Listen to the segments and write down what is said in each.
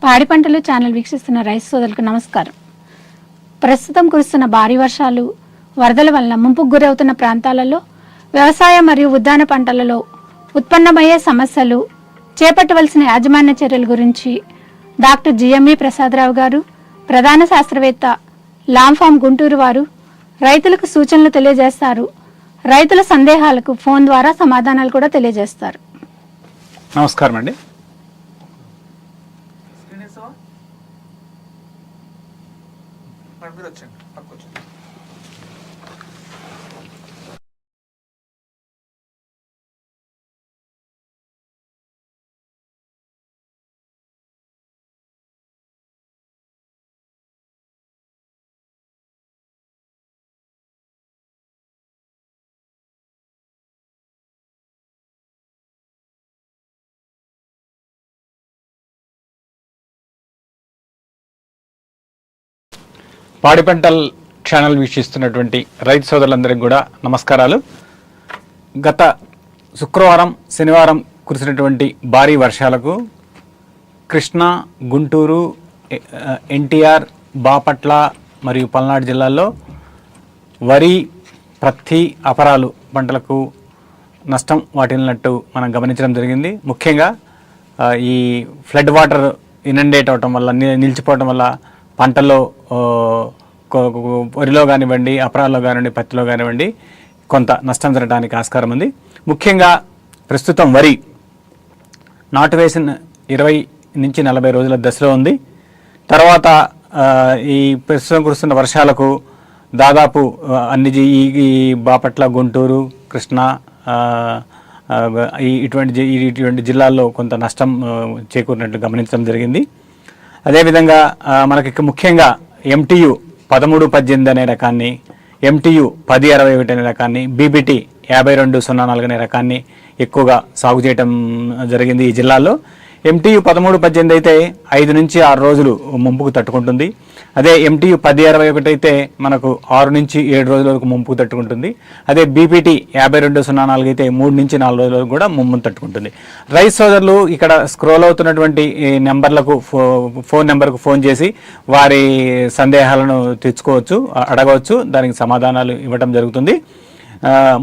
పాడి పంటలు ఛానల్ వీక్షిస్తున్న రైతు సోదరులకు నమస్కారం. ప్రస్తుతం కురుస్తున్న భారీ వర్షాలు, వరదల వల్ల ముంపుకు గురవుతున్న ప్రాంతాలలో వ్యవసాయ మరియు ఉద్యాన పంటలలో ఉత్పన్నమయ్యే సమస్యలు, చేపట్టవలసిన యాజమాన్య చర్యల గురించి డాక్టర్ జిఎంఈ ప్రసాదరావు గారు, ప్రధాన శాస్త్రవేత్త, లాంఫామ్ గుంటూరు వారు రైతులకు సూచనలు తెలియజేస్తారు. రైతుల సందేహాలకు ఫోన్ ద్వారా సమాధానాలు కూడా తెలియజేస్తారు. నమస్కారం అండి. పాడి పంటల్ ఛానల్ వీక్షిస్తున్నటువంటి రైతు సోదరులందరికీ కూడా నమస్కారాలు. గత శుక్రవారం, శనివారం కురిసినటువంటి భారీ వర్షాలకు కృష్ణా, గుంటూరు, ఎన్టీఆర్, బాపట్ల మరియు పల్నాడు జిల్లాల్లో వరి, ప్రత్తి, అపరాలు పంటలకు నష్టం వాటిల్లినట్టు మనం గమనించడం జరిగింది. ముఖ్యంగా ఈ ఫ్లడ్ వాటర్ ఇనండేట్ అవటం వల్ల, నిలిచిపోవటం వల్ల పంటల్లో వరిలో కానివ్వండి, అపరాల్లో కానివ్వండి, పత్తిలో కానివ్వండి కొంత నష్టం జరగడానికి ఆస్కారం ఉంది. ముఖ్యంగా ప్రస్తుతం వరి నాటు వేసిన 20 నుంచి 40 రోజుల దశలో ఉంది. తర్వాత ఈ ప్రస్తుతం కురుస్తున్న వర్షాలకు దాదాపు అన్ని ఈ బాపట్ల, గుంటూరు, కృష్ణా ఇటువంటి జిల్లాల్లో కొంత నష్టం చేకూరినట్లు గమనించడం జరిగింది. అదేవిధంగా మనకి ముఖ్యంగా MTU 1318 అనే రకాన్ని, MTU 1061 అనే రకాన్ని, BBT 5204 అనే రకాన్ని ఎక్కువగా సాగు చేయటం జరిగింది ఈ జిల్లాలో. MTU 1318 అయితే 5 నుంచి 6 రోజులు ముంపుకు తట్టుకుంటుంది. అదే MTU 1061 అయితే మనకు 6 నుంచి 7 రోజుల వరకు ముంపుకు తట్టుకుంటుంది. అదే BBT 5204 అయితే 3 నుంచి 4 రోజుల వరకు కూడా ముంపును తట్టుకుంటుంది. రైతు సోదరులు ఇక్కడ స్క్రోల్ అవుతున్నటువంటి నెంబర్లకు, ఫోన్ నెంబర్కు ఫోన్ చేసి వారి సందేహాలను తెచ్చుకోవచ్చు, అడగవచ్చు, దానికి సమాధానాలు ఇవ్వడం జరుగుతుంది.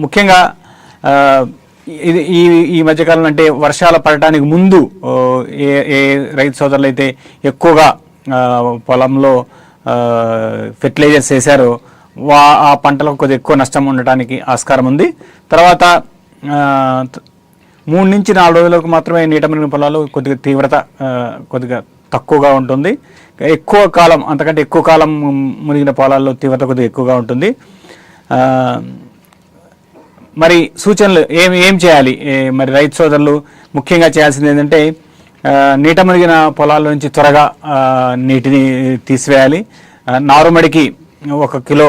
ముఖ్యంగా ఇది ఈ మధ్యకాలంలో అంటే వర్షాలు పడటానికి ముందు ఏ రైతు సోదరులు అయితే ఎక్కువగా పొలంలో ఫెర్టిలైజర్స్ వేశారో ఆ పంటలకు కొద్దిగా ఎక్కువ నష్టం ఉండటానికి ఆస్కారం ఉంది. తర్వాత 3 నుంచి 4 రోజులకు మాత్రమే నీట మునిగిన పొలాలు కొద్దిగా తీవ్రత కొద్దిగా తక్కువగా ఉంటుంది. ఎక్కువ కాలం, అంతకంటే ఎక్కువ కాలం మునిగిన పొలాల్లో తీవ్రత కొద్దిగా ఎక్కువగా ఉంటుంది. మరి సూచనలు ఏం చేయాలి? మరి రైతు సోదరులు ముఖ్యంగా చేయాల్సింది ఏంటంటే నీట మునిగిన పొలాల నుంచి త్వరగా నీటిని తీసివేయాలి. నారుమడికి 1 కిలో,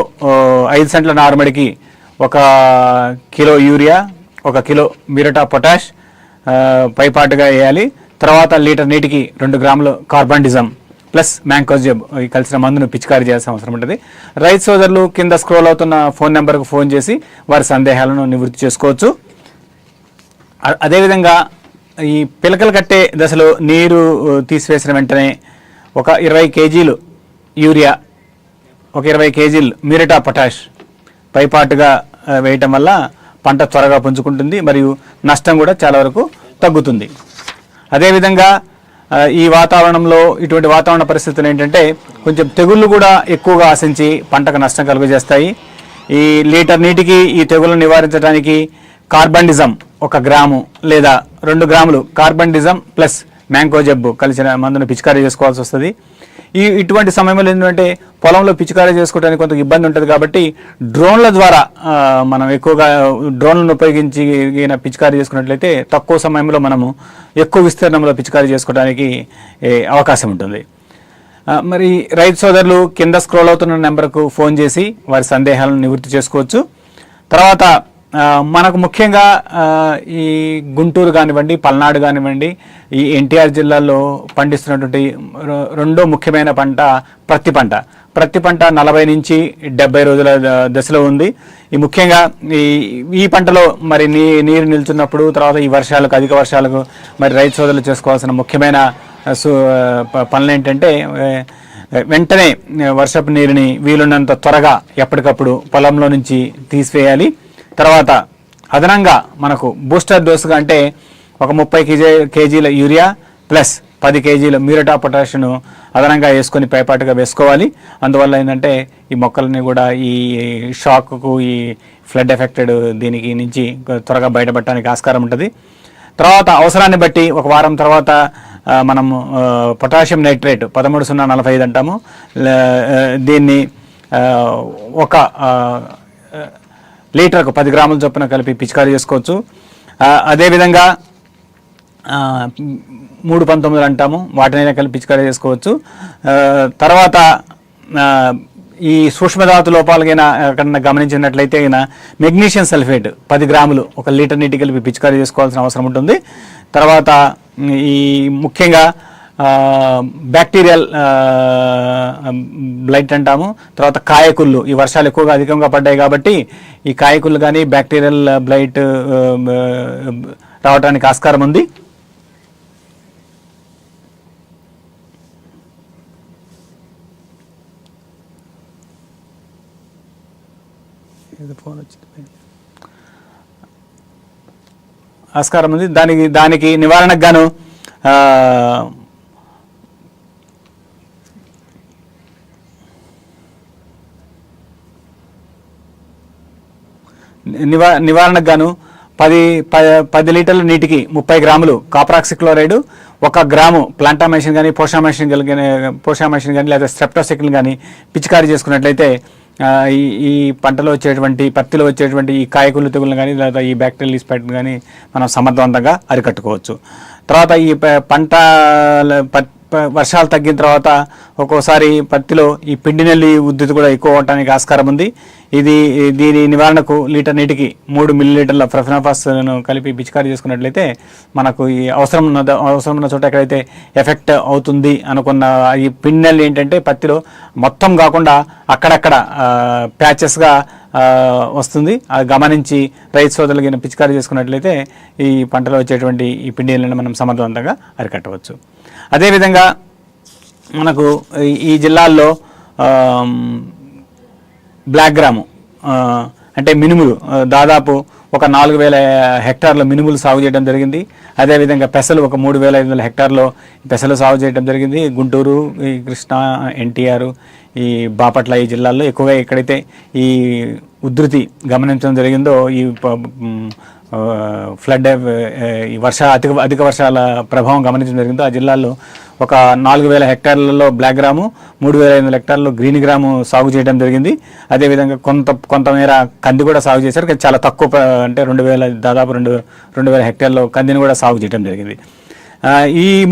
5 సెంట్ల నారుమడికి 1 kilo urea, 1 kilo muriate of potash పైపాటుగా వేయాలి. తర్వాత లీటర్ నీటికి 2 గ్రాములు కార్బండిజం ప్లస్ మ్యాంకోజెబ్ కలిసిన మందును పిచికారీ చేయాల్సిన అవసరం ఉంటుంది. రైతు సోదరులు కింద స్క్రోల్ అవుతున్న ఫోన్ నెంబర్కు ఫోన్ చేసి వారి సందేహాలను నివృత్తి చేసుకోవచ్చు. అదేవిధంగా ఈ పిలకలు కట్టే దశలో నీరు తీసివేసిన వెంటనే 20 కేజీలు యూరియా, 20 కేజీలు మ్యూరేట్ ఆఫ్ పొటాష్ పైపాటుగా వేయటం వల్ల పంట త్వరగా పుంజుకుంటుంది మరియు నష్టం కూడా చాలా వరకు తగ్గుతుంది. అదేవిధంగా ఈ వాతావరణంలో, ఇటువంటి వాతావరణ పరిస్థితులు ఏంటంటే కొంచెం తెగుళ్ళు కూడా ఎక్కువగా ఆశించి పంటకు నష్టం కలుగజేస్తాయి. ఈ లీటర్ నీటికి ఈ తెగుళ్ళను నివారించడానికి కార్బండిజం 1 గ్రాము లేదా 2 గ్రాములు కార్బండిజం ప్లస్ మ్యాంకోజెబ్ కలిసిన మందును పిచికారీ చేసుకోవాల్సి వస్తుంది. ఇటువంటి సమయంలో ఏంటంటే పొలంలో పిచికారీ చేసుకోవడానికి కొంత ఇబ్బంది ఉంటుంది కాబట్టి డ్రోన్ల ద్వారా మనం ఎక్కువగా డ్రోన్లను ఉపయోగించి పిచికారీ చేసుకున్నట్లయితే తక్కువ సమయంలో మనము ఎక్కువ విస్తీర్ణంలో పిచికారీ చేసుకోవడానికి అవకాశం ఉంటుంది. మరి రైతు సోదరులు కింద స్క్రోల్ అవుతున్న నెంబర్కు ఫోన్ చేసి వారి సందేహాలను నివృత్తి చేసుకోవచ్చు. తర్వాత మనకు ముఖ్యంగా ఈ గుంటూరు కానివ్వండి, పల్నాడు కానివ్వండి, ఈ ఎన్టీఆర్ జిల్లాలో పండిస్తున్నటువంటి రెండో ముఖ్యమైన పంట ప్రత్తి పంట. ప్రత్తి పంట 40 నుంచి 70 రోజుల దశలో ఉంది. ఈ ముఖ్యంగా ఈ పంటలో మరి నీరు నిల్చున్నప్పుడు, తర్వాత ఈ వర్షాలకు, అధిక వర్షాలకు మరి రైతు సోదరులు చేసుకోవాల్సిన ముఖ్యమైన పనులు ఏంటంటే వెంటనే వర్షపు నీరుని వీలున్నంత త్వరగా ఎప్పటికప్పుడు పొలంలో నుంచి తీసివేయాలి. తర్వాత అదనంగా మనకు బూస్టర్ డోసుగా అంటే ఒక 30 కేజీల యూరియా ప్లస్ 10 కేజీల మ్యూరేట్ ఆఫ్ పొటాషియంను అదనంగా వేసుకొని పైపాటుగా వేసుకోవాలి. అందువల్ల ఏంటంటే ఈ మొక్కలని కూడా ఈ షాక్కు ఈ ఫ్లడ్ ఎఫెక్టెడ్ దీనికి నుంచి త్వరగా బయటపడటానికి ఆస్కారం ఉంటుంది. తర్వాత అవసరాన్ని బట్టి ఒక వారం తర్వాత మనము పొటాషియం నైట్రేట్ 13,045 అంటాము. దీన్ని ఒక లీటర్కు 10 గ్రాముల చొప్పున కలిపి పిచికారీ చేసుకోవచ్చు. అదేవిధంగా 3,19 అంటాము, వాటినైనా కలిపి పిచికారీ చేసుకోవచ్చు. తర్వాత ఈ సూక్ష్మధాతు లోపాలకైనా ఎక్కడన్నా గమనించినట్లయితే మెగ్నీషియం సల్ఫేట్ 10 గ్రాములు ఒక లీటర్ నీటి కలిపి పిచికారీ చేసుకోవాల్సిన అవసరం ఉంటుంది. తర్వాత ఈ ముఖ్యంగా బ్యాక్టీరియల్ బ్లైట్ అంటాము. తర్వాత కాయకుళ్ళు, ఈ వర్షాలు ఎక్కువగా అధికంగా పడ్డాయి కాబట్టి ఈ కాయకుళ్ళు కానీ బ్యాక్టీరియల్ బ్లైట్ రావడానికి ఆస్కారం ఉంది. ఆస్కారం ఉంది. దానికి నివారణకు గాను నివారణకు గాను 10 లీటర్ల నీటికి 30 గ్రాములు కాప్రాక్సిక్లోరైడ్, 1 గ్రాము ప్లాంటామైసిన్ కానీ పోషామైసిన్ కానీ లేదా స్ట్రెప్టోసైక్లిన్ కానీ పిచికారీ చేసుకున్నట్లయితే ఈ పంటలో వచ్చేటువంటి పత్తిలో వచ్చేటువంటి ఈ కాయకుళ్ళు తెగులను కానీ లేదా ఈ బ్యాక్టీరియల్ ఈస్పైట్ కానీ మనం సమర్థవంతంగా అరికట్టుకోవచ్చు. తర్వాత ఈ పంట వర్షాలు తగ్గిన తర్వాత ఒక్కోసారి పత్తిలో ఈ పిండి నల్లి ఉద్ధృతి కూడా ఎక్కువ అవడానికి ఆస్కారం ఉంది. దీని నివారణకు లీటర్ నీటికి 3 మిల్లీలీటర్ల ప్రొఫెనాఫాస్ను కలిపి పిచికారీ చేసుకున్నట్లయితే మనకు ఈ అవసరం ఉన్న చోట ఎక్కడైతే ఎఫెక్ట్ అవుతుంది అనుకున్న ఈ పిండి నల్లి ఏంటంటే పత్తిలో మొత్తం కాకుండా అక్కడక్కడ ప్యాచెస్గా వస్తుంది. అది గమనించి రైతు సోదరులకి పిచికారీ చేసుకున్నట్లయితే ఈ పంటలో వచ్చేటువంటి ఈ పిండి నల్లిని మనం సమర్థవంతంగా అరికట్టవచ్చు. అదేవిధంగా మనకు ఈ జిల్లాల్లో బ్లాక్ గ్రాము అంటే మినుములు దాదాపు ఒక 4,000 హెక్టార్ల మినుములు సాగు చేయడం జరిగింది. అదేవిధంగా పెసలు ఒక 3,500 హెక్టార్లో పెసలు సాగు చేయడం జరిగింది. గుంటూరు, ఈ కృష్ణా, ఎన్టీఆర్, ఈ బాపట్ల ఈ జిల్లాల్లో ఎక్కువగా ఎక్కడైతే ఈ ఉధృతి గమనించడం జరిగిందో ఈ ఫ్లడ్ ఈ అధిక వర్షాల ప్రభావం గమనించడం జరిగిందో ఆ జిల్లాల్లో ఒక 4,000 హెక్టార్లలో బ్లాక్ గ్రాము, 3,500 హెక్టార్లలో గ్రీన్ గ్రాము సాగు చేయడం జరిగింది. అదేవిధంగా కొంతమేర కంది కూడా సాగు చేశారు, కానీ చాలా తక్కువ అంటే దాదాపు 2,000 హెక్టార్లో కందిని కూడా సాగు చేయడం జరిగింది.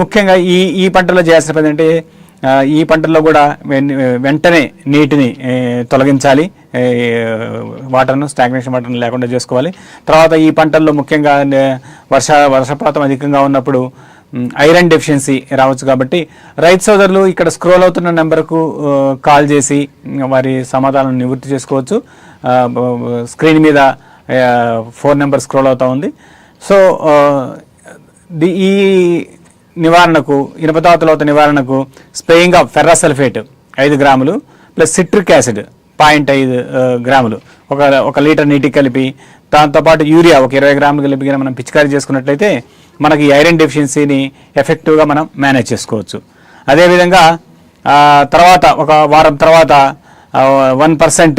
ముఖ్యంగా ఈ పంటలో చేయాల్సిన పని అంటే ఈ పంటల్లో కూడా వెంటనే నీటిని తొలగించాలి, వాటర్ను స్టాగ్నేషన్ వాటర్ను లేకుండా చేసుకోవాలి. తర్వాత ఈ పంటల్లో ముఖ్యంగా వర్షపాతం అధికంగా ఉన్నప్పుడు ఐరన్ డెఫిషియన్సీ రావచ్చు కాబట్టి రైతు సోదరులు ఇక్కడ స్క్రోల్ అవుతున్న నెంబర్కు కాల్ చేసి వారి సమాధానం నివృత్తి చేసుకోవచ్చు. స్క్రీన్ మీద ఫోన్ నెంబర్ స్క్రోల్ అవుతూ ఉంది. సో ఈ నివారణకు ఇనుపతాతులత నివారణకు స్ప్రేయింగ్ ఆఫ్ ఫెర్రసల్ఫేట్ 5 గ్రాములు ప్లస్ సిట్రిక్ యాసిడ్ 0.5 గ్రాములు ఒక లీటర్ నీటికి కలిపి, దాంతోపాటు యూరియా ఒక 20 గ్రాములు కలిపి మనం పిచికారీ చేసుకున్నట్లయితే మనకి ఐరన్ డెఫిషియన్సీని ఎఫెక్టివ్గా మనం మేనేజ్ చేసుకోవచ్చు. అదేవిధంగా తర్వాత ఒక వారం తర్వాత 1%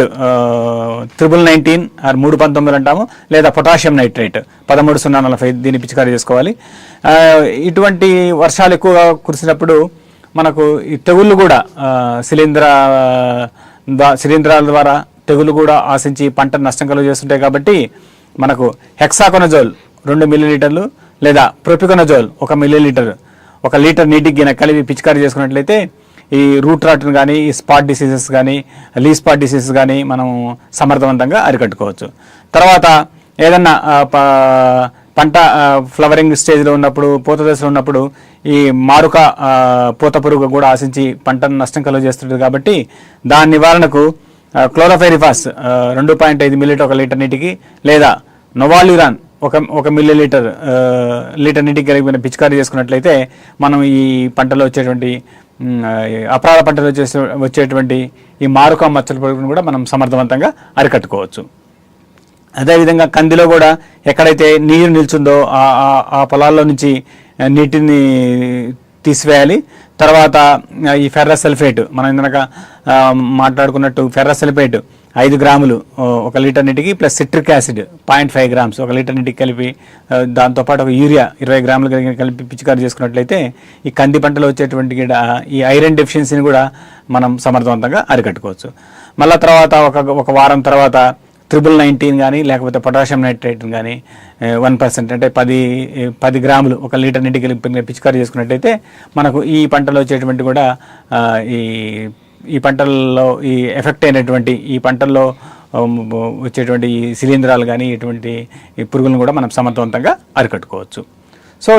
1919 319 అంటాము, లేదా పొటాషియం నైట్రేట్ 13,045 దీన్ని పిచికారీ చేసుకోవాలి. ఇటువంటి వర్షాలు ఎక్కువగా కురిసినప్పుడు మనకు ఈ తెగుళ్ళు కూడా శిలీంధ్రాల ద్వారా తెగులు కూడా ఆశించి పంట నష్టం కలుగజేస్తుంటాయి. కాబట్టి మనకు హెక్సాకొనజోల్ 2 మిల్లీలీటర్లు లేదా ప్రొపికొనజోల్ 1 మిల్లీలీటర్ ఒక లీటర్ నీటికి కలిపి పిచికారీ చేసుకున్నట్లయితే ఈ రూట్ రాట్ను కానీ ఈ స్పాట్ డిసీజెస్ కానీ లీ స్పాట్ డిసీజెస్ కానీ మనం సమర్థవంతంగా అరికట్టుకోవచ్చు. తర్వాత ఏదన్నా పంట ఫ్లవరింగ్ స్టేజ్లో ఉన్నప్పుడు, పూత దశలో ఉన్నప్పుడు ఈ మారుక పూత పురుగు కూడా ఆశించి పంటను నష్టం కలుగజేస్తుంది. కాబట్టి దాని నివారణకు క్లోరోఫైరిఫాస్ 2.5 మిల్లీలీటర్ 1 లీటర్ నీటికి లేదా నొవాల్యూరాన్ ఒక మిల్లీ లీటర్ నీటికి కలిపిన పిచికారీ చేసుకున్నట్లయితే మనం ఈ పంటలో వచ్చేటువంటి అపరాధ పంటలో వచ్చేటువంటి ఈ మారుకా మచ్చల పురుగును కూడా మనం సమర్థవంతంగా అరికట్టుకోవచ్చు. అదేవిధంగా కందిలో కూడా ఎక్కడైతే నీరు నిల్చుందో ఆ పొలాల్లో నుంచి నీటిని తీసివేయాలి. తర్వాత ఈ ఫెర్రస్ సల్ఫేట్ మనం ఇందాక మాట్లాడుకున్నట్టు ఫెర్రస్ సల్ఫేట్ 5 గ్రాములు 1 లీటర్ నీటికి plus citric acid 0.5 grams 1 litre నీటికి కలిపి, దాంతోపాటు ఒక యూరియా 20 గ్రాములు కలిపి పిచికారీ చేసుకున్నట్లయితే ఈ కంది పంటలో వచ్చేటువంటి ఈ ఐరన్ డెఫిషియన్సీని కూడా మనం సమర్థవంతంగా అరికట్టుకోవచ్చు. మళ్ళీ తర్వాత ఒక వారం తర్వాత 19 కానీ లేకపోతే పొటాషియం నైట్రేట్ కానీ 1% అంటే 10 గ్రాములు 1 లీటర్ నీటికి కలిపి పిచికారీ చేసుకున్నట్టయితే మనకు ఈ పంటలో వచ్చేటువంటి కూడా ఈ పంటల్లో ఈ ఎఫెక్ట్ అయినటువంటి ఈ పంటల్లో వచ్చేటువంటి ఈ శిలీంధ్రాలు కానీ ఇటువంటి ఈ పురుగులను కూడా మనం సమర్థవంతంగా అరికట్టుకోవచ్చు. సో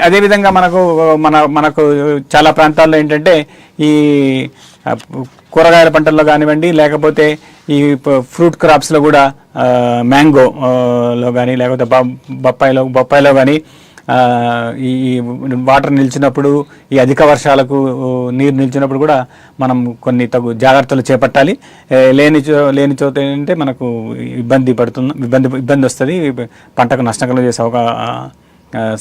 అదేవిధంగా మనకు చాలా ప్రాంతాల్లో ఏంటంటే ఈ కూరగాయల పంటల్లో కానివ్వండి, లేకపోతే ఈ ఫ్రూట్ క్రాప్స్లో కూడా మ్యాంగోలో కానీ లేకపోతే బొప్పాయిలో కానీ ఈ వాటర్ నిలిచినప్పుడు, ఈ అధిక వర్షాలకు నీరు నిలిచినప్పుడు కూడా మనం కొన్ని తగు జాగ్రత్తలు చేపట్టాలి. లేని చోట ఏంటంటే మనకు ఇబ్బంది వస్తుంది, పంటకు నష్టం కలిగేసే ఒక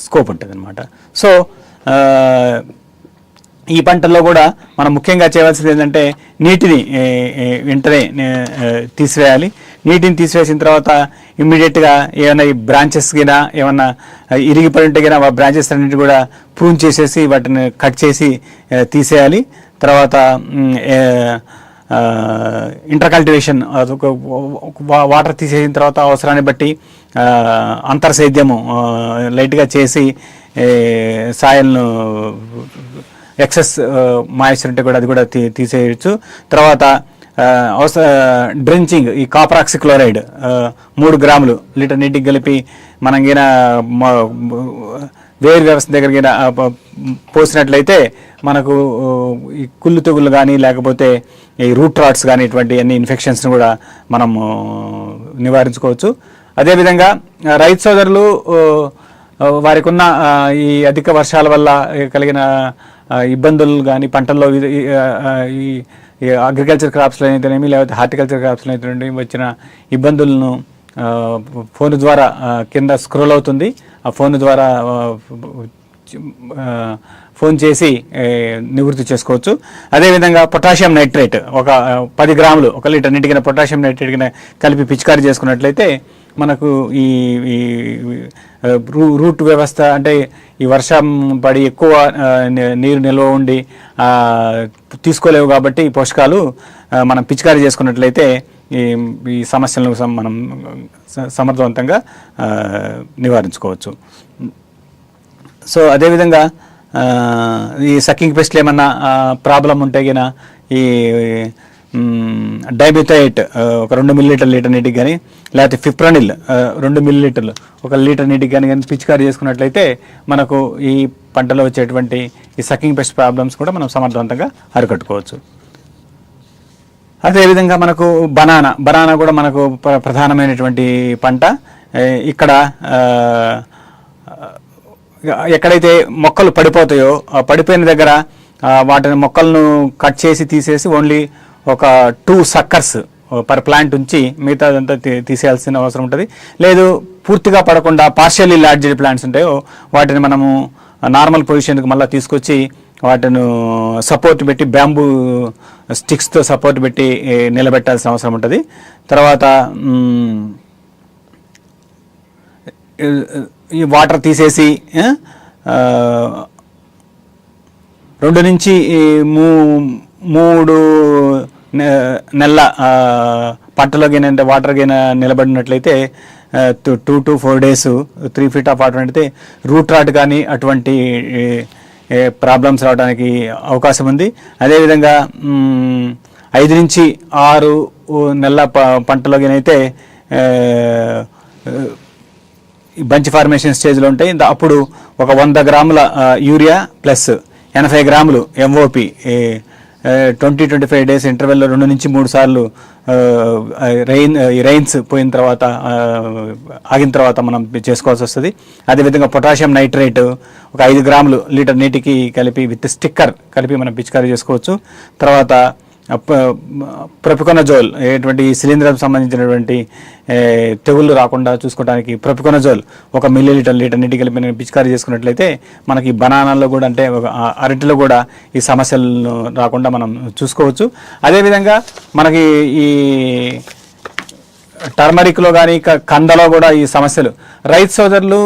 స్కోప్ ఉంటుంది అనమాట. సో ఈ పంటల్లో కూడా మనం ముఖ్యంగా చేయవలసింది ఏంటంటే నీటిని వెంటనే తీసివేయాలి. నీటిని తీసివేసిన తర్వాత ఇమ్మీడియట్గా ఏమైనా ఈ బ్రాంచెస్ గినా ఏమన్నా ఇరిగిపడి ఉంటే గినా ఆ బ్రాంచెస్ అన్నింటి కూడా ప్రూన్ చేసేసి వాటిని కట్ చేసి తీసేయాలి. తర్వాత ఇంటర్కల్టివేషన్ వాటర్ తీసేసిన తర్వాత అవసరాన్ని బట్టి అంతర్సేద్యము లైట్గా చేసి సాయిల్ను ఎక్సెస్ మాయిశ్చర్ ఉంటే కూడా అది కూడా తీసేయచ్చు. తర్వాత డ్రెంచింగ్ ఈ కాపర్ ఆక్సిక్లోరైడ్ 3 గ్రాములు లీటర్ నీటికి కలిపి మనం గిన వేరు వ్యవస్థ దగ్గర పోసినట్లయితే మనకు ఈ కుళ్ళు తెగుళ్ళు కానీ లేకపోతే ఈ రూట్ రాట్స్ కానీ ఇటువంటి అన్ని ఇన్ఫెక్షన్స్ని కూడా మనము నివారించుకోవచ్చు. అదేవిధంగా రైతు సోదరులు వారికి ఉన్న ఈ అధిక వర్షాల వల్ల కలిగిన ఇబ్బందులు కానీ పంటల్లో ఈ అగ్రికల్చర్ క్రాప్స్లో అయితేనేమి లేకపోతే హార్టికల్చర్ క్రాప్స్లో అయితేనేమి వచ్చిన ఇబ్బందులను ఫోన్ ద్వారా కింద స్క్రోల్ అవుతుంది, ఆ ఫోన్ ద్వారా ఫోన్ చేసి నివృత్తి చేసుకోవచ్చు. అదేవిధంగా పొటాషియం నైట్రేట్ ఒక 10 గ్రాములు 1 లీటర్ నీటికి పొటాషియం నైట్రేట్ కలిపి పిచికారీ చేసుకున్నట్లయితే మనకు ఈ రూట్ వ్యవస్థ అంటే ఈ వర్షం పడి ఎక్కువ నీరు నిల్వ ఉండి తీసుకోలేవు కాబట్టి ఈ పోషకాలు మనం పిచికారీ చేసుకున్నట్లయితే ఈ సమస్యలను మనం సమర్థవంతంగా నివారించుకోవచ్చు. సో అదేవిధంగా ఈ సక్కింగ్ పెస్ట్లు ఏమన్నా ప్రాబ్లం ఉంటే గిన ఈ డైబిథైట్ ఒక 2 మిల్లీలీటర్ లీటర్ నీటికి కానీ లేకపోతే ఫిప్రనిల్ 2 మిల్లీలీటర్లు 1 లీటర్ నీటికి కానీ పిచికారీ చేసుకున్నట్లయితే మనకు ఈ పంటలో వచ్చేటువంటి ఈ సక్కింగ్ పెస్ట్ ప్రాబ్లమ్స్ కూడా మనం సమర్థవంతంగా అరికట్టుకోవచ్చు. అదేవిధంగా మనకు బనానా కూడా మనకు ప్రధానమైనటువంటి పంట. ఇక్కడ ఎక్కడైతే మొక్కలు పడిపోతాయో ఆ పడిపోయిన దగ్గర వాటిని మొక్కలను కట్ చేసి తీసేసి ఓన్లీ ఒక 2 సక్కర్స్ పర్ ప్లాంట్ ఉంచి మిగతాదంతా తీసేయాల్సిన అవసరం ఉంటుంది. లేదు పూర్తిగా పడకుండా పార్షియల్లీ లార్జ్డ్ ప్లాంట్స్ ఉంటాయో వాటిని మనము నార్మల్ పొజిషన్కి మళ్ళీ తీసుకొచ్చి వాటిని సపోర్ట్ పెట్టి బ్యాంబూ స్టిక్స్తో సపోర్ట్ పెట్టి నిలబెట్టాల్సిన అవసరం ఉంటుంది. తర్వాత ఈ వాటర్ తీసేసి 2 నుంచి 3 నెలల పంటలోకి వాటర్కి నిలబడినట్లయితే 2 to 4 days 3 feet of water అంటే రూట్ రాట్ కానీ అటువంటి ప్రాబ్లమ్స్ రావడానికి అవకాశం ఉంది. అదేవిధంగా 5 నుంచి 6 నెలల పంటలోకినైతే బంచ్ ఫార్మేషన్ స్టేజ్లో ఉంటాయి. అప్పుడు ఒక 100 గ్రాముల యూరియా ప్లస్ 80 గ్రాములు MOP 20-25 డేస్ ఇంటర్వెల్లో 2 నుంచి 3 సార్లు రైన్స్ పోయిన తర్వాత ఆగిన తర్వాత మనం చేసుకోవాల్సి వస్తుంది. అదేవిధంగా పొటాషియం నైట్రేట్ ఒక 5 గ్రాములు లీటర్ నీటికి కలిపి విత్ స్టిక్కర్ కలిపి మనం పిచికారీ చేసుకోవచ్చు. తర్వాత ప్రొపికొనజోల్ ఎటువంటి శిలీంధ్రం సంబంధించినటువంటి తెగుళ్ళు రాకుండా చూసుకోవడానికి ప్రొపికొనజోల్ 1 మిల్లీలీటర్ లీటర్ నీటి కలిపి పిచికారీ చేసుకున్నట్లయితే మనకి బనానాల్లో కూడా అంటే అరటిలో కూడా ఈ సమస్యలను రాకుండా మనం చూసుకోవచ్చు. అదేవిధంగా మనకి ఈ టర్మరిక్లో కానీ కందలో కూడా ఈ సమస్యలు రైతు సోదరులు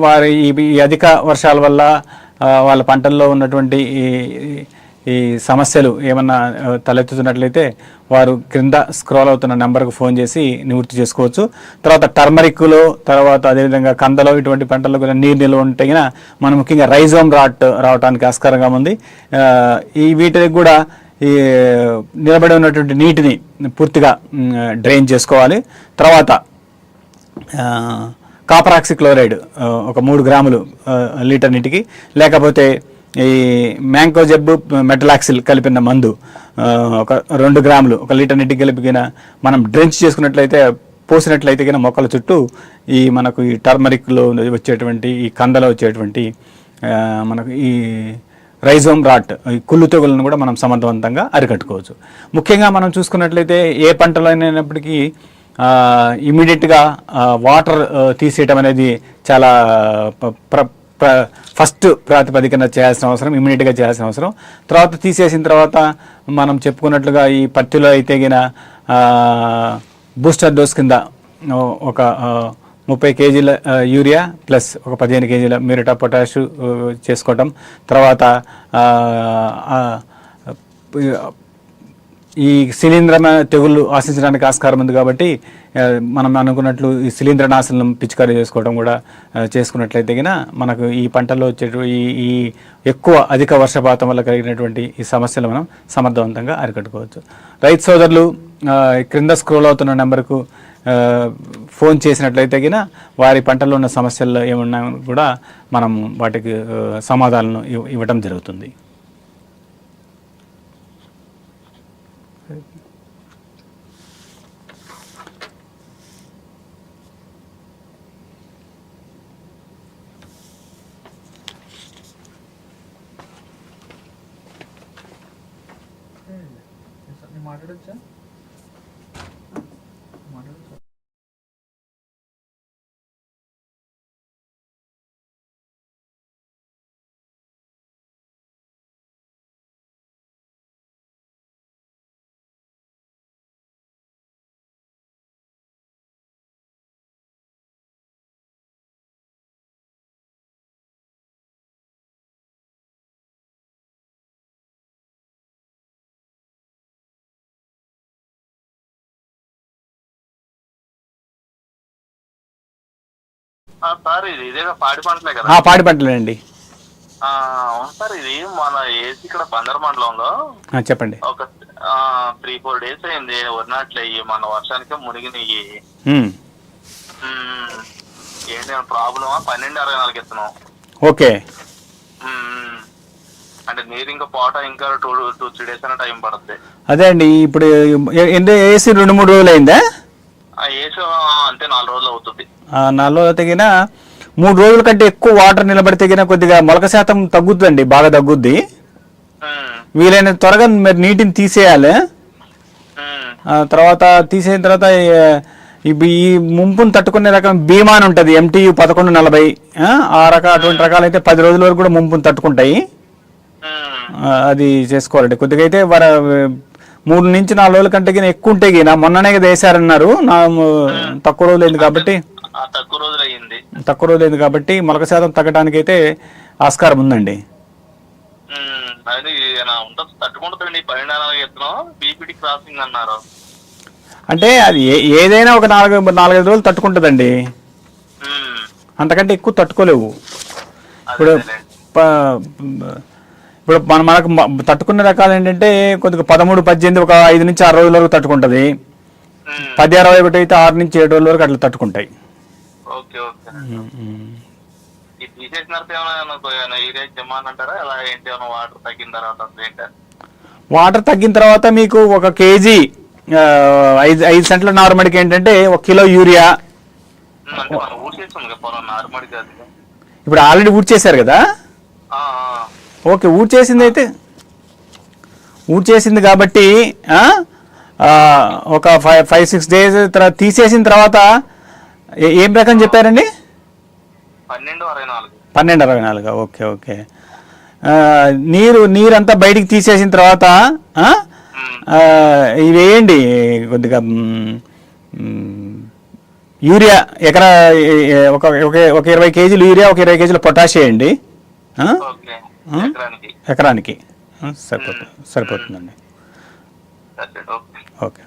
వారి ఈ అధిక వర్షాల వల్ల వాళ్ళ పంటల్లో ఉన్నటువంటి ఈ సమస్యలు ఏమన్నా తలెత్తుతున్నట్లయితే వారు క్రింద స్క్రోల్ అవుతున్న నెంబర్కు ఫోన్ చేసి నివృత్తి చేసుకోవచ్చు. తర్వాత టర్మరిక్లో తర్వాత అదేవిధంగా కందలో ఇటువంటి పంటల్లో కూడా నీరు నిల్వ ఉంటే మనం ముఖ్యంగా రైజోమ్ రాట్ రావడానికి ఆస్కారంగా ఉంది. ఈ వీటికి కూడా ఈ నిలబడి ఉన్నటువంటి నీటిని పూర్తిగా డ్రైన్ చేసుకోవాలి. తర్వాత కాపర్ ఆక్సిక్లోరైడ్ ఒక 3 గ్రాములు లీటర్ నీటికి, లేకపోతే ఈ మ్యాంకో జబ్బు మెటలాక్సిల్ కలిపిన మందు ఒక 2 గ్రాములు 1 లీటర్ నీటికి కలిపిన మనం డ్రెంచ్ చేసుకున్నట్లయితే పోసినట్లయితే కన్నా మొక్కల చుట్టూ ఈ మనకు ఈ టర్మరిక్లో వచ్చేటువంటి ఈ కందలో వచ్చేటువంటి మనకు ఈ రైజోమ్ రాట్ ఈ కుళ్ళు తెగులను కూడా మనం సమర్థవంతంగా అరికట్టుకోవచ్చు. ముఖ్యంగా మనం చూసుకున్నట్లయితే ఏ పంటలో అయినప్పటికీ ఇమీడియట్గా వాటర్ తీసేయటం అనేది చాలా ఫస్ట్ ప్రాతిపదికన చేయాల్సిన అవసరం, ఇమీడియట్గా చేయాల్సిన అవసరం. తర్వాత తీసేసిన తర్వాత మనం చెప్పుకున్నట్లుగా ఈ పత్తిలో అయితే గిన బూస్టర్ డోస్ కింద ఒక 30 కేజీల యూరియా ప్లస్ ఒక 15 కేజీల మ్యూరేట్ ఆఫ్ పొటాష్ చేసుకోవటం. తర్వాత ఈ శిలీంధ్ర తెగుళ్ళు ఆశించడానికి ఆస్కారం ఉంది కాబట్టి మనం అనుకున్నట్లు ఈ శిలీంద్రనాశనం పిచికారీ చేసుకోవడం కూడా చేసుకున్నట్లయితే గిన మనకు ఈ పంటల్లో వచ్చే ఈ ఎక్కువ అధిక వర్షపాతం వల్ల కలిగినటువంటి ఈ సమస్యలు మనం సమర్థవంతంగా అరికట్టుకోవచ్చు. రైతు సోదరులు క్రింద స్క్రోల్ అవుతున్న నెంబర్కు ఫోన్ చేసినట్లయితే గిన వారి పంటల్లో ఉన్న సమస్యలు ఏమన్నా కూడా మనం వాటికి సమాధానం ఇవ్వటం జరుగుతుంది. మాట్లాడచ్చా? సార్ ఇది ఇదేగా పాడి పంటలే కదా? పాడి పంటలేండి. అవును సార్, ఇది మన ఏసి ఇక్కడ బందర్ మండలంలో చెప్పండి. ఒక 3-4 డేస్ అయింది వరినాట్లు అయ్యి మన వర్షానికి మునిగినయ్యి. ఏంటి ప్రాబ్లమా? 12-24 ఇస్తున్నాం. ఓకే, అంటే నీరు ఇంకా పోట ఇంకా 2-3 డేస్ అయినా టైం పడుతుంది. అదే అండి, ఇప్పుడు ఏసీ 2-3 రోజులు అయిందా? ఏసీ అంతే 4 రోజులు అవుతుంది. 4 రోజులు తగిన 3 రోజుల కంటే ఎక్కువ వాటర్ నిలబడి తగిన కొద్దిగా మొలక శాతం తగ్గుద్దండి, బాగా తగ్గుద్ది. వీలైన త్వరగా మరి నీటిని తీసేయాలి. తర్వాత తీసేసిన తర్వాత ఈ ముంపును తట్టుకునే రకం బీమా అని ఉంటుంది, MTU 1140. అటువంటి రకాలు అయితే 10 రోజుల వరకు కూడా ముంపును తట్టుకుంటాయి. అది చేసుకోవాలండి. కొద్దిగా అయితే 3 నుంచి 4 రోజుల కంటే ఎక్కువ ఉంటే మొన్ననే కదా వేసారన్నారు. తక్కువ రోజులు అయింది కాబట్టి మొలక శాతం తగ్గడానికి అయితే ఆస్కారం ఉందండి. అంటే అది ఏదైనా ఒక 4-5 రోజులు తట్టుకుంటుందండి, అంతకంటే ఎక్కువ తట్టుకోలేవు. ఇప్పుడు మనకు తట్టుకునే రకాలు ఏంటంటే కొద్దిగా 13-18 ఒక 5 నుంచి 6 రోజుల వరకు తట్టుకుంటుంది. 10-21 అయితే 6 నుంచి 7 రోజుల వరకు అట్లా తట్టుకుంటాయి. వాటర్ తగ్గిన తర్వాత మీకు 1 కేజీ 5 సెంట్ల నారుమడికి ఏంటంటే 1 కిలో యూరియా. అంటే మనం ఊడ్చేస్తాం కదా పొలం నార్మల్ కాదు. ఇప్పుడు ఆల్రెడీ ఊడ్ చేశారు కదా. ఓకే, ఊడ్ చేసింది కాబట్టి ఒక 5-6 డేస్ తర్వాత తీసేసిన తర్వాత ఏం రకం చెప్పారండి? 1264. Okay okay. నీరంతా బయటికి తీసేసిన తర్వాత ఇవి వేయండి కొద్దిగా యూరియా. ఒక 20 కేజీలు యూరియా, ఒక 20 కేజీలు పొటాష్ వేయండి ఎకరానికి. సరిపోతుందండి. ఓకే.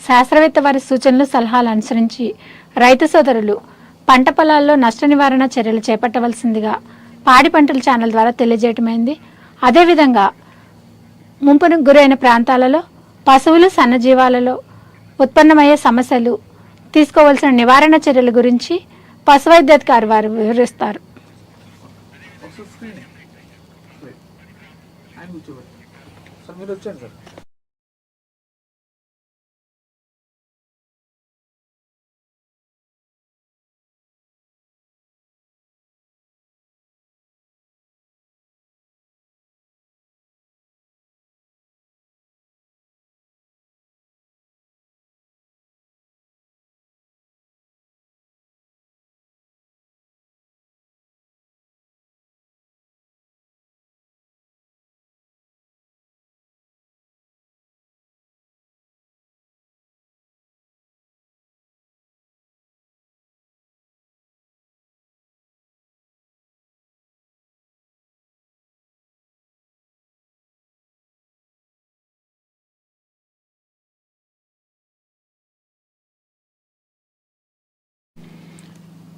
శాస్త్రవేత్త వారి సూచనలు సలహాలు అనుసరించి రైతు సోదరులు పంట పొలాల్లో నష్ట నివారణ చర్యలు చేపట్టవలసిందిగా పాడి పంటల ఛానల్ ద్వారా తెలియజేయటమైంది. అదేవిధంగా ముంపునకు గురైన ప్రాంతాలలో పశువులు సన్నజీవాలలో ఉత్పన్నమయ్యే సమస్యలు, తీసుకోవాల్సిన నివారణ చర్యల గురించి పశువైద్యాధికారి వారు వివరిస్తారు.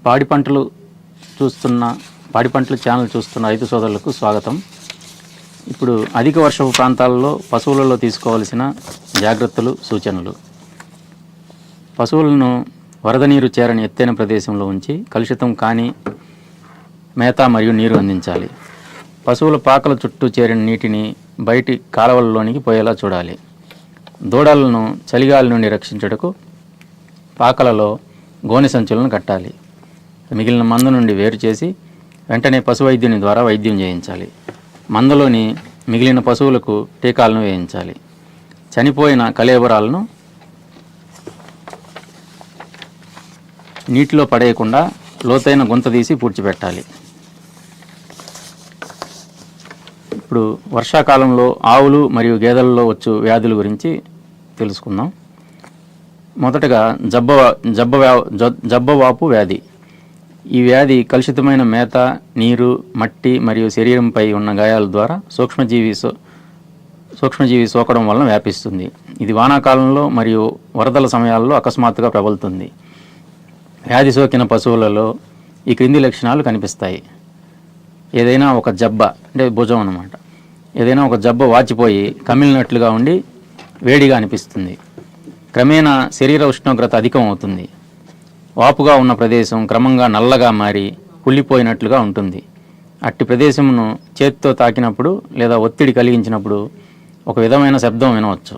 పాడి పంటలు ఛానల్ చూస్తున్న రైతు సోదరులకు స్వాగతం. ఇప్పుడు అధిక వర్షపు ప్రాంతాలలో పశువులలో తీసుకోవాల్సిన జాగ్రత్తలు, సూచనలు. పశువులను వరద నీరు చేరని ఎత్తైన ప్రదేశంలో ఉంచి కలుషితం కాని మేత మరియు నీరు అందించాలి. పశువుల పాకల చుట్టూ చేరిన నీటిని బయటి కాలువలలోనికి పోయేలా చూడాలి. దూడలను చలిగాలి నుండి రక్షించుటకు పాకలలో గోనె సంచులను కట్టాలి. మిగిలిన మంద నుండి వేరు చేసి వెంటనే పశు వైద్యుని ద్వారా వైద్యం చేయించాలి. మందలోని మిగిలిన పశువులకు టీకాలను వేయించాలి. చనిపోయిన కళేబరాలను నీటిలో పడేయకుండా లోతైన గుంత తీసి పూడ్చిపెట్టాలి. ఇప్పుడు వర్షాకాలంలో ఆవులు మరియు గేదెలలో వచ్చు వ్యాధుల గురించి తెలుసుకుందాం. మొదటగా జబ్బవాపు వ్యాధి. ఈ వ్యాధి కలుషితమైన మేత, నీరు, మట్టి మరియు శరీరంపై ఉన్న గాయాల ద్వారా సూక్ష్మజీవి సోకడం వలన వ్యాపిస్తుంది. ఇది వానాకాలంలో మరియు వరదల సమయాల్లో అకస్మాత్తుగా ప్రబలుతుంది. వ్యాధి సోకిన పశువులలో ఈ క్రింది లక్షణాలు కనిపిస్తాయి. ఏదైనా ఒక జబ్బ అంటే భుజం అన్నమాట. ఏదైనా ఒక జబ్బ వాచిపోయి కమిలినట్లుగా ఉండి వేడిగా అనిపిస్తుంది. క్రమేణా శరీర ఉష్ణోగ్రత అధికం అవుతుంది. వాపుగా ఉన్న ప్రదేశం క్రమంగా నల్లగా మారి కుళ్ళిపోయినట్లుగా ఉంటుంది. అట్టి ప్రదేశమును చేతితో తాకినప్పుడు లేదా ఒత్తిడి కలిగించినప్పుడు ఒక విధమైన శబ్దం వినవచ్చు.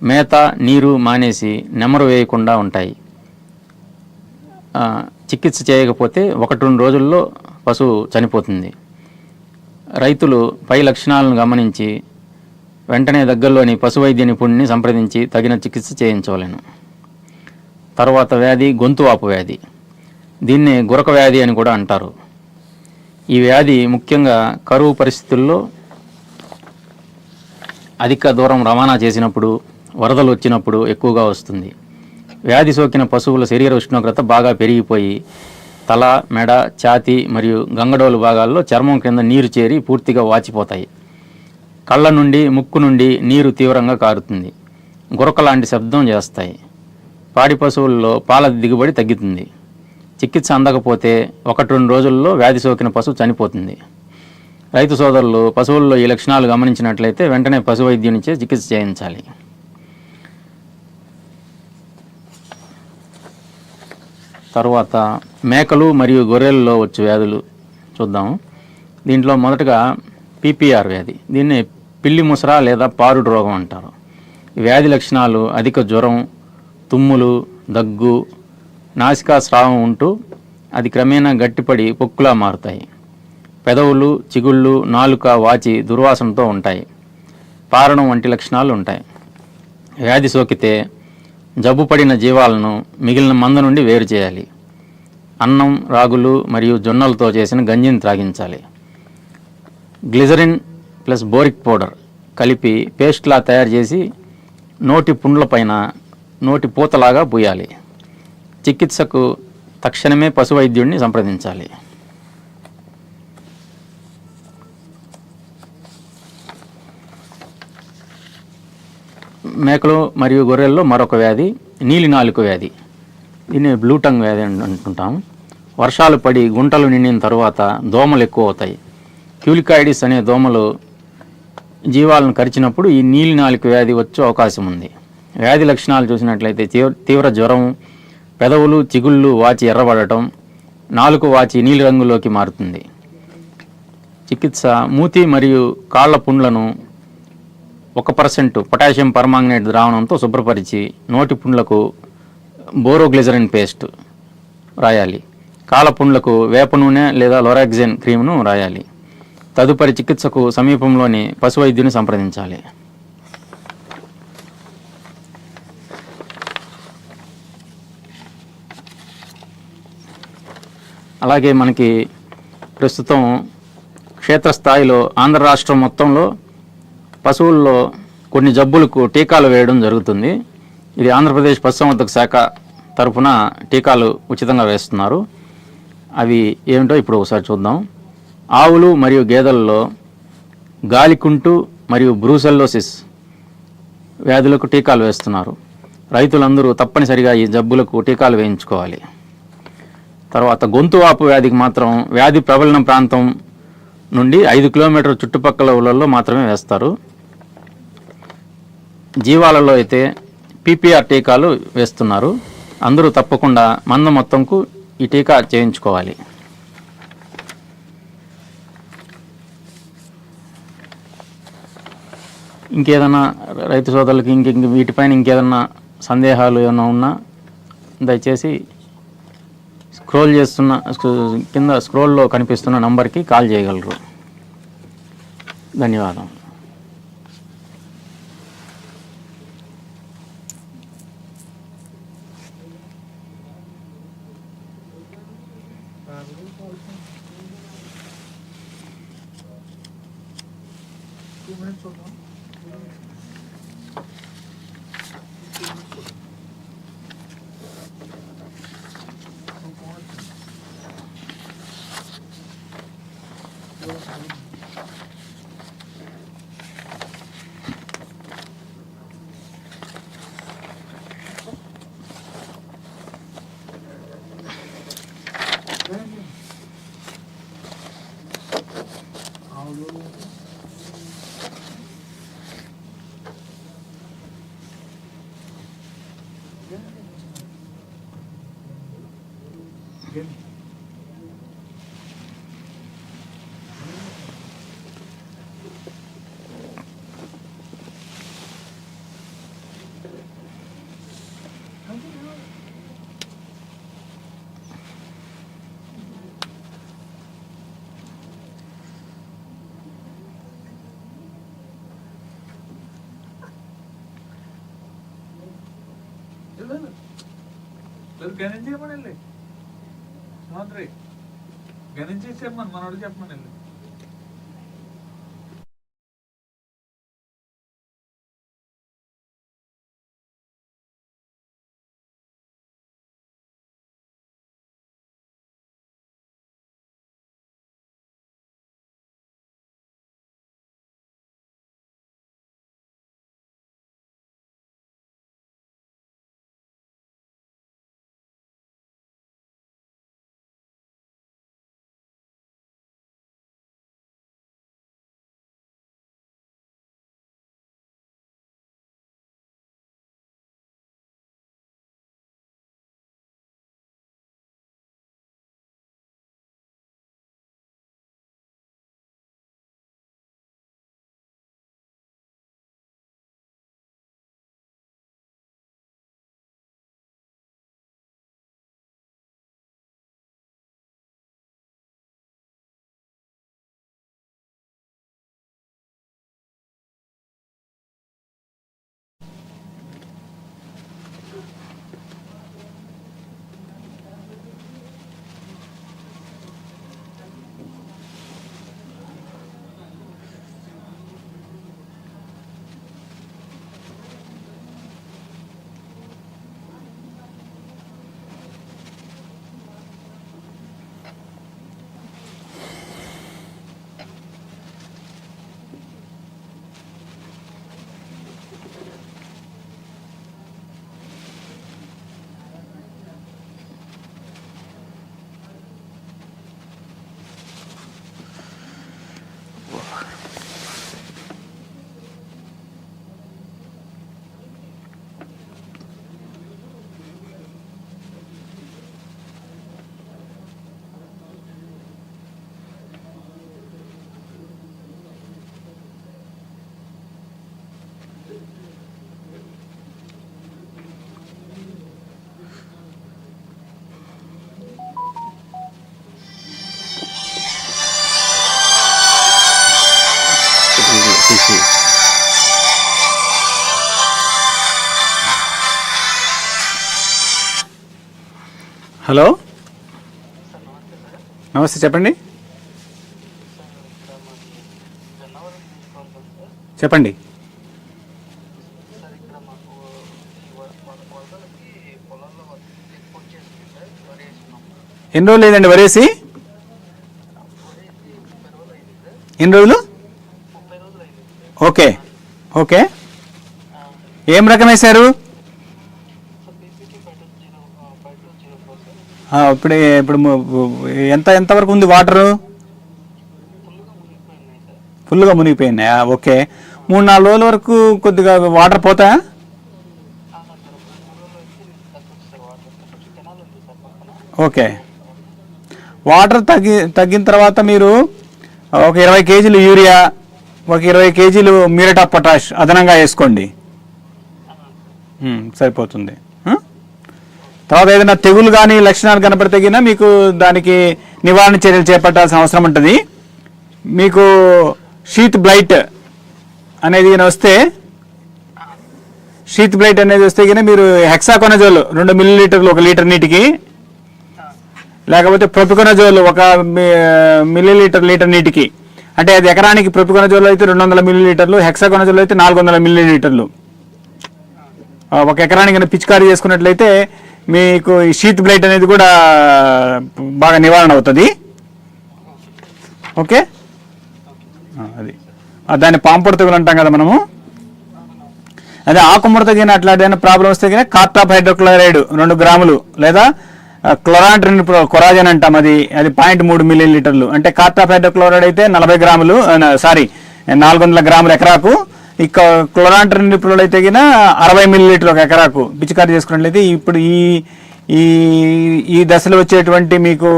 మేత, నీరు మానేసి నెమరు వేయకుండా ఉంటాయి. చికిత్స చేయకపోతే 1-2 రోజుల్లో పశువు చనిపోతుంది. రైతులు పై లక్షణాలను గమనించి వెంటనే దగ్గరలోని పశు వైద్య నిపుణుని సంప్రదించి తగిన చికిత్స చేయించవలెను. తర్వాత వ్యాధి గొంతువాపు వ్యాధి. దీన్నే గురక వ్యాధి అని కూడా అంటారు. ఈ వ్యాధి ముఖ్యంగా కరువు పరిస్థితుల్లో అధిక దూరం రవాణా చేసినప్పుడు, వరదలు వచ్చినప్పుడు ఎక్కువగా వస్తుంది. వ్యాధి సోకిన పశువుల శరీర ఉష్ణోగ్రత బాగా పెరిగిపోయి తల, మెడ, ఛాతీ మరియు గంగడోలు భాగాల్లో చర్మం క్రింద నీరు చేరి పూర్తిగా వాచిపోతాయి. కళ్ళ నుండి, ముక్కు నుండి నీరు తీవ్రంగా కారుతుంది. గురక లాంటి శబ్దం చేస్తాయి. పాడి పశువుల్లో పాల దిగుబడి తగ్గుతుంది. చికిత్స అందకపోతే 1-2 రోజుల్లో వ్యాధి సోకిన పశువు చనిపోతుంది. రైతు సోదరులు పశువుల్లో ఈ లక్షణాలు గమనించినట్లయితే వెంటనే పశు వైద్యునిచే చికిత్స చేయించాలి. తరువాత మేకలు మరియు గొర్రెల్లో వచ్చే వ్యాధులు చూద్దాము. దీంట్లో మొదటగా పీపీఆర్ వ్యాధి. దీన్ని పిల్లి ముసర లేదా పారుడు రోగం అంటారు. ఈ వ్యాధి లక్షణాలు అధిక జ్వరం, తుమ్ములు, దగ్గు, నాసికా స్రావం ఉంటూ అది క్రమేణా గట్టిపడి పొక్కులా మారుతాయి. పెదవులు, చిగుళ్ళు, నాలుక వాచి దుర్వాసనతో ఉంటాయి. పారడం వంటి లక్షణాలు ఉంటాయి. వ్యాధి సోకితే జబ్బుపడిన జీవాలను మిగిలిన మంద నుండి వేరు చేయాలి. అన్నం, రాగులు మరియు జొన్నలతో చేసిన గంజిని త్రాగించాలి. గ్లిజరిన్ ప్లస్ బోరిక్ పౌడర్ కలిపి పేస్ట్లా తయారు చేసి నోటి పుండ్లపైన నోటి పూతలాగా పూయాలి. చికిత్సకు తక్షణమే పశు వైద్యుడిని సంప్రదించాలి. మేకలు మరియు గొర్రెల్లో మరొక వ్యాధి నీలి నాలుక వ్యాధి. దీన్ని బ్లూ టంగ్ వ్యాధి అంటుంటాం. వర్షాలు పడి గుంటలు నిండిన తరువాత దోమలు ఎక్కువ అవుతాయి. క్యూలికాయిడిస్ అనే దోమలు జీవాలను కరిచినప్పుడు ఈ నీలి నాలుక వ్యాధి వచ్చే అవకాశం ఉంది. వ్యాధి లక్షణాలు చూసినట్లయితే తీవ్ర జ్వరం, పెదవులు, చిగుళ్ళు వాచి ఎర్రబడటం, నాలుక వాచి నీలి రంగులోకి మారుతుంది. చికిత్స మూతి మరియు కాళ్ల పుండ్లను 1% పొటాషియం పర్మాంగనేట్ ద్రావణంతో శుభ్రపరిచి నోటి పుండ్లకు బోరోగ్లిజరిన్ పేస్ట్ రాయాలి. కాళ్ళ పుండ్లకు వేప నూనె లేదా లోరాక్సిన్ క్రీమ్ను రాయాలి. తదుపరి చికిత్సకు సమీపంలోని పశు వైద్యుని సంప్రదించాలి. అలాగే మనకి ప్రస్తుతం క్షేత్రస్థాయిలో ఆంధ్ర రాష్ట్రం మొత్తంలో పశువుల్లో కొన్ని జబ్బులకు టీకాలు వేయడం జరుగుతుంది. ఇది ఆంధ్రప్రదేశ్ పశుసంవర్ధక శాఖ తరఫున టీకాలు ఉచితంగా వేస్తున్నారు. అవి ఏమిటో ఇప్పుడు ఒకసారి చూద్దాం. ఆవులు మరియు గేదెలలో గాలికుంటు మరియు బ్రూసెల్లోసిస్ వ్యాధులకు టీకాలు వేస్తున్నారు. రైతులందరూ తప్పనిసరిగా ఈ జబ్బులకు టీకాలు వేయించుకోవాలి. తర్వాత గొంతువాపు వ్యాధికి మాత్రం వ్యాధి ప్రబలిన ప్రాంతం నుండి 5 కిలోమీటర్ల చుట్టుపక్కల ఊళ్ళల్లో మాత్రమే వేస్తారు. జీవాలలో అయితే పీపీఆర్ టీకాలు వేస్తున్నారు. అందరూ తప్పకుండా మంద మొత్తంకు ఈ టీకా చేయించుకోవాలి. ఇంకేదన్నా రైతు సోదరులకి వీటిపైన ఇంకేదన్నా సందేహాలు ఏమైనా ఉన్నా దయచేసి కింద స్క్రోల్లో కనిపిస్తున్న నంబర్కి కాల్ చేయగలరు. ధన్యవాదం. గణించేయమని మంత్రి గణించేసేమని మనోడు చెప్పమని హలో, నమస్తే, చెప్పండి. చెప్పండి. ఎన్ని రోజులు లేదండి వరేసి? ఎన్ని రోజులు? Okay okay. ఏం రకం వేశారు? ఇప్పుడు ఎంతవరకు ఉంది వాటరు? ఫుల్గా మునిగిపోయినాయా? ఓకే. 3-4 రోజుల వరకు కొద్దిగా వాటర్ పోతాయా? ఓకే. వాటర్ తగ్గిన తర్వాత మీరు ఒక 20 కేజీలు యూరియా, ఒక 20 కేజీలు మ్యూరేట్ ఆఫ్ పొటాష్ అదనంగా వేసుకోండి, సరిపోతుంది. తర్వాత ఏదైనా తెగులు కానీ లక్షణాలు కనపడితేగినా మీకు దానికి నివారణ చర్యలు చేపట్టాల్సిన అవసరం ఉంటుంది. మీకు షీత్ బ్లైట్ అనేది వస్తే గిన మీరు హెక్సాకొనజోల్ 2 మిల్లీలీటర్లు 1 లీటర్ నీటికి, లేకపోతే ప్రొపికొనజోల్ 1 మిల్లీలీటర్ లీటర్ నీటికి, అంటే అది ఎకరానికి ప్రొపికొనజోల్ అయితే 200 మిల్లీలీటర్లు, హెక్సాకొనజోల్ అయితే 400 మిల్లీలీటర్లు 1 ఎకరానికి పిచికారీ చేసుకున్నట్లయితే మీకు ఈ షీత్ బ్లైట్ అనేది కూడా బాగా నివారణ అవుతుంది. ఓకే, అది దాన్ని పాంపొడ తెగులు అంటాం కదా మనము. అదే ఆకుముడత గిన అట్లాంటి ప్రాబ్లం వస్తే గిన కార్టాప్ హైడ్రోక్లోరైడ్ 2 గ్రాములు లేదా క్లోరాంట్రిన్ కొరాజన్ అంటాం, అది 0.3 మిల్లీలీటర్లు. అంటే కార్టాప్ హైడ్రోక్లోరైడ్ అయితే 40 గ్రాములు 400 గ్రాములు ఎకరాకు. ఇక క్లోరాంట్రిన్ నిపుణులు అయితే గిన 60 మిల్లీలీటర్లు 1 ఎకరాకు పిచికారీ చేసుకున్నట్లయితే ఇప్పుడు ఈ దశలో వచ్చేటువంటి మీకు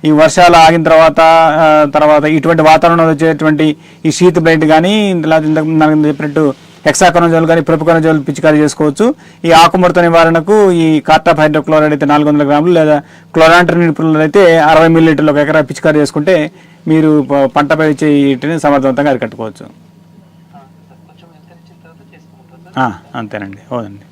ఈ వర్షాలు ఆగిన తర్వాత ఇటువంటి వాతావరణంలో వచ్చేటువంటి ఈ షీత్ బ్లైట్ కానీ నాకు చెప్పినట్టు హెక్సాకొనజోల్ కానీ ప్రొపికొనజోల్ పిచికారీ చేసుకోవచ్చు. ఈ ఆకుముడత నివారణకు ఈ కార్టాప్ హైడ్రోక్లోరైడ్ అయితే 400 గ్రాములు లేదా క్లోరాంట్రిన్ నిపుణులు అయితే 60 మిల్లీలీటర్లు 1 ఎకరా పిచికారీ చేసుకుంటే మీరు పంటపై వచ్చే వీటిని సమర్థవంతంగా అరికట్టుకోవచ్చు. అంతేనండి, అవునండి.